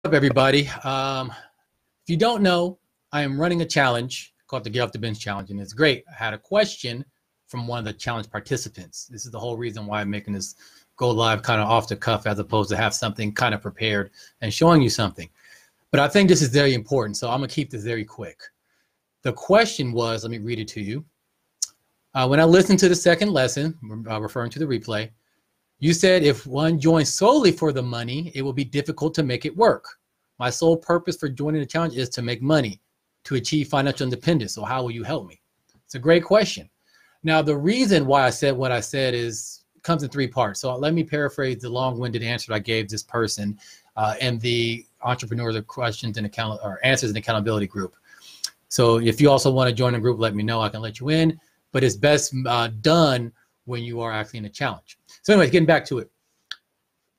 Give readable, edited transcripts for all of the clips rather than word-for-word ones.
Up, everybody? If you don't know, I am running a challenge called the Get Off the Bench Challenge, and it's great. I had a question from one of the challenge participants. This is the whole reason why I'm making this go live kind of off the cuff as opposed to have something kind of prepared and showing you something. But I think this is very important, so I'm going to keep this very quick. The question was, let me read it to you. When I listened to the second lesson, referring to the replay, you said if one joins solely for the money, it will be difficult to make it work. My sole purpose for joining the challenge is to make money, to achieve financial independence. So how will you help me? It's a great question. Now, the reason why I said what I said comes in three parts. So let me paraphrase the long-winded answer I gave this person in the Entrepreneurs of Questions and Answers and Accountability group. So if you also want to join the group, let me know. I can let you in. But it's best done when you are actually in a challenge. So anyways, getting back to it.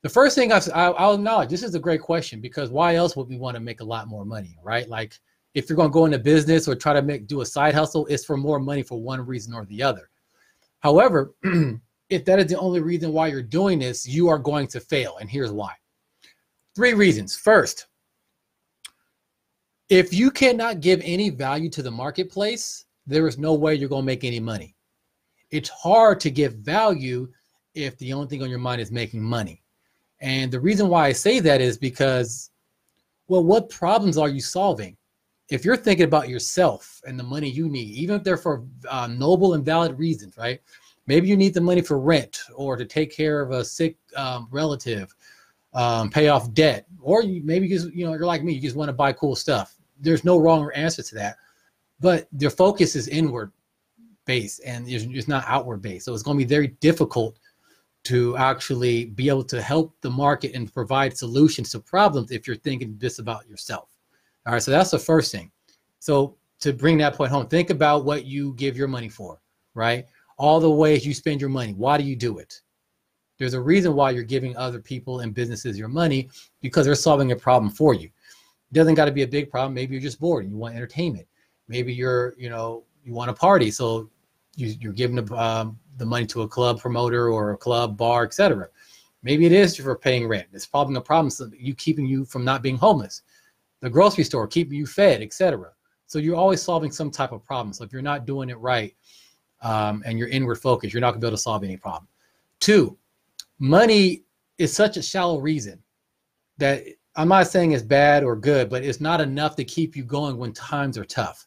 The first thing I'll acknowledge, this is a great question, because why else would we want to make a lot more money, right? Like if you're going to go into business or try to do a side hustle, it's for more money for one reason or the other. However, if that is the only reason why you're doing this, you are going to fail. And here's why. Three reasons. First, if you cannot give any value to the marketplace, there is no way you're going to make any money. It's hard to give value if the only thing on your mind is making money. And the reason why I say that is because, well, what problems are you solving? If you're thinking about yourself and the money you need, even if they're for noble and valid reasons, right? Maybe you need the money for rent or to take care of a sick relative, pay off debt, or maybe you're like me, you just want to buy cool stuff. There's no wrong answer to that, but your focus is inward based and it's not outward based. So it's going to be very difficult to actually be able to help the market and provide solutions to problems if you're thinking just about yourself. All right, so that's the first thing. So to bring that point home, think about what you give your money for, right? All the ways you spend your money. Why do you do it? There's a reason why you're giving other people and businesses your money, because they're solving a problem for you. It doesn't got to be a big problem. Maybe you're just bored and you want entertainment. Maybe you want a party, so you're giving the money to a club promoter or a club, bar, etc. Maybe it is for paying rent. It's solving a problem, so keeping you from not being homeless. The grocery store, keeping you fed, etc. So you're always solving some type of problem. So if you're not doing it right and you're inward focused, you're not going to be able to solve any problem. Two, money is such a shallow reason that I'm not saying it's bad or good, but it's not enough to keep you going when times are tough.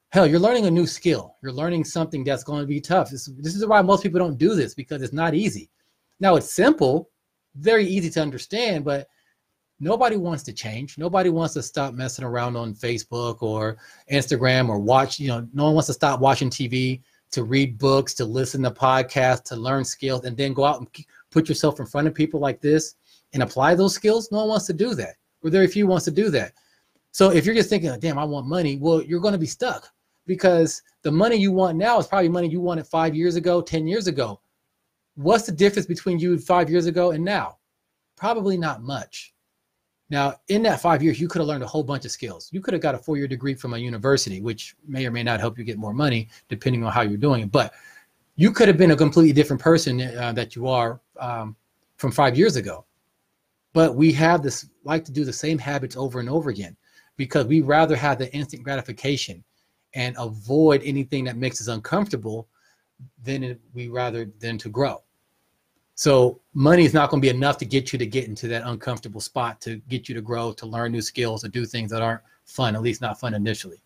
Hell, you're learning a new skill. You're learning something that's going to be tough. This is why most people don't do this, because it's not easy. Now, it's simple, very easy to understand, but nobody wants to change. Nobody wants to stop messing around on Facebook or Instagram or watch, no one wants to stop watching TV, to read books, to listen to podcasts, to learn skills, and then go out and put yourself in front of people like this and apply those skills. No one wants to do that, or very few wants to do that. So if you're just thinking, oh, damn, I want money, well, you're going to be stuck. Because the money you want now is probably money you wanted 5 years ago, 10 years ago. What's the difference between you 5 years ago and now? Probably not much. Now, in that 5 years, you could have learned a whole bunch of skills. You could have got a 4-year degree from a university, which may or may not help you get more money, depending on how you're doing it. But you could have been a completely different person that you are from 5 years ago. But we like to do the same habits over and over again, because we rather have the instant gratification and avoid anything that makes us uncomfortable than to grow. So money is not going to be enough to get into that uncomfortable spot, to get you to grow, to learn new skills, to do things that aren't fun, at least not fun initially.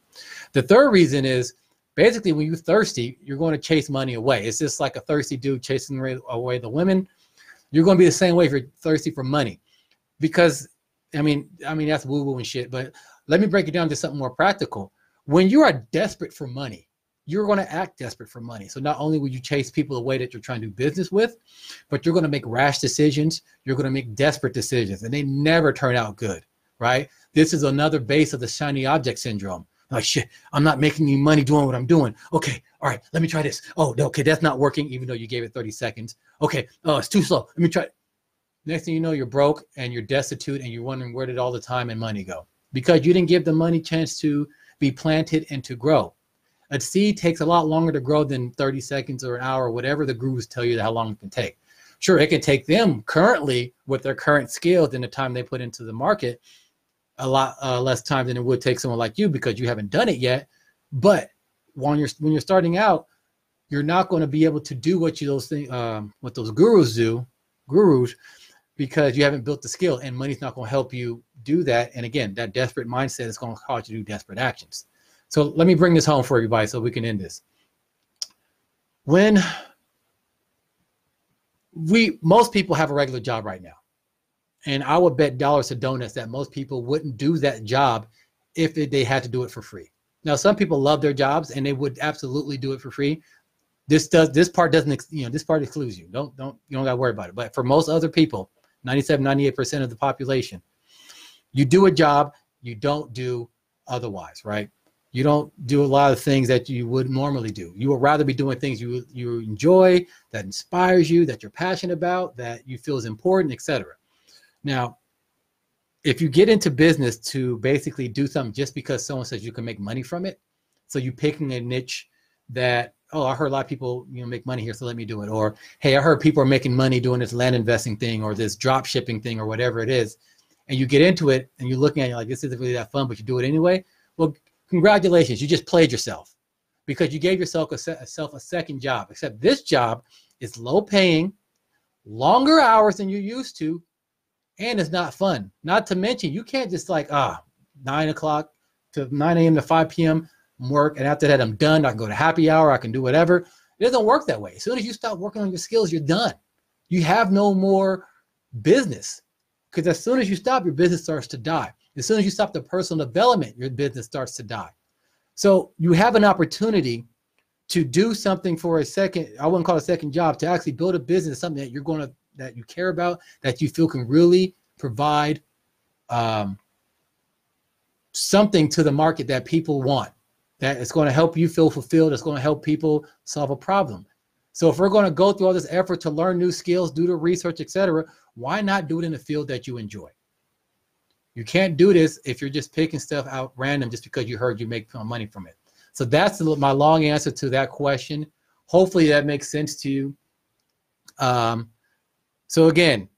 The third reason is basically when you're thirsty, you're going to chase money away. It's just like a thirsty dude chasing away the women. You're going to be the same way if you're thirsty for money, because I mean that's woo-woo and shit, but let me break it down to something more practical. When you are desperate for money, you're going to act desperate for money. So not only will you chase people away that you're trying to do business with, but you're going to make rash decisions. You're going to make desperate decisions, and they never turn out good, right? This is another base of the shiny object syndrome. Like, shit, I'm not making any money doing what I'm doing. Okay, all right, let me try this. Oh, okay, that's not working, even though you gave it 30 seconds. Okay, oh, it's too slow. Let me try. Next thing you know, you're broke and you're destitute, and you're wondering where did all the time and money go? Because you didn't give the money chance to be planted and to grow. A seed takes a lot longer to grow than 30 seconds or an hour, or whatever the gurus tell you how long it can take. Sure, it can take them currently with their current skills and the time they put into the market a lot less time than it would take someone like you because you haven't done it yet. But when you're starting out, you're not going to be able to do what those gurus, because you haven't built the skill, and money's not going to help you do that. And again, that desperate mindset is going to cause you to do desperate actions. So let me bring this home for everybody so we can end this. When most people have a regular job right now, and I would bet dollars to donuts that most people wouldn't do that job if they had to do it for free. Now, some people love their jobs and they would absolutely do it for free. This part doesn't, this part excludes you. You don't got to worry about it. But for most other people, 97, 98% of the population, you do a job you don't do otherwise, right? You don't do a lot of things that you would normally do. You would rather be doing things you enjoy, that inspires you, that you're passionate about, that you feel is important, etc. Now, if you get into business to basically do something just because someone says you can make money from it, so you picking a niche that, oh, I heard a lot of people make money here, so let me do it. Or, hey, I heard people are making money doing this land investing thing or this drop shipping thing or whatever it is, and you get into it and you're looking at it like, this isn't really that fun, but you do it anyway. Well, congratulations, you just played yourself because you gave yourself a second job, except this job is low paying, longer hours than you're used to, and it's not fun. Not to mention, you can't just 9 o'clock to 9 a.m. to 5 p.m. work, and after that I'm done. I can go to happy hour, I can do whatever. It doesn't work that way. As soon as you stop working on your skills, you're done. You have no more business, because as soon as you stop, your business starts to die. As soon as you stop the personal development, your business starts to die. So you have an opportunity to do something for a second, I wouldn't call it a second job, to actually build a business, something that that you care about, that you feel can really provide something to the market that people want, that it's going to help you feel fulfilled, it's going to help people solve a problem. So if we're going to go through all this effort to learn new skills, do the research, etc., why not do it in a field that you enjoy? You can't do this if you're just picking stuff out random just because you heard you make money from it. So that's my long answer to that question. Hopefully that makes sense to you. So again,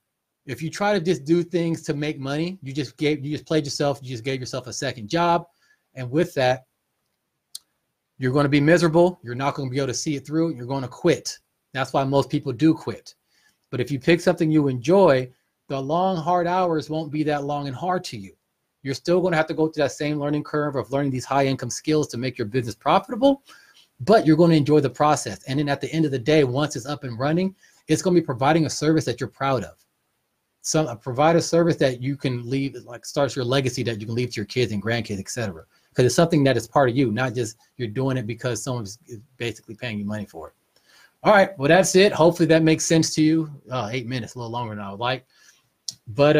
if you try to just do things to make money, you just played yourself, you just gave yourself a second job. And with that, you're going to be miserable. You're not going to be able to see it through. You're going to quit. That's why most people do quit. But if you pick something you enjoy, the long, hard hours won't be that long and hard to you. You're still going to have to go through that same learning curve of learning these high income skills to make your business profitable, but you're going to enjoy the process. And then at the end of the day, once it's up and running, it's going to be providing a service that you're proud of. Provide a service that you can leave, starts your legacy that you can leave to your kids and grandkids, etc. Because it's something that is part of you, not just you're doing it because someone's basically paying you money for it. All right, well, that's it. Hopefully that makes sense to you. 8 minutes, a little longer than I would like. But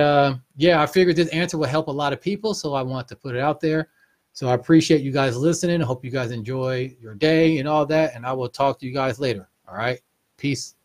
yeah, I figured this answer will help a lot of people, so I want to put it out there. So I appreciate you guys listening. I hope you guys enjoy your day and all that, and I will talk to you guys later. All right, peace.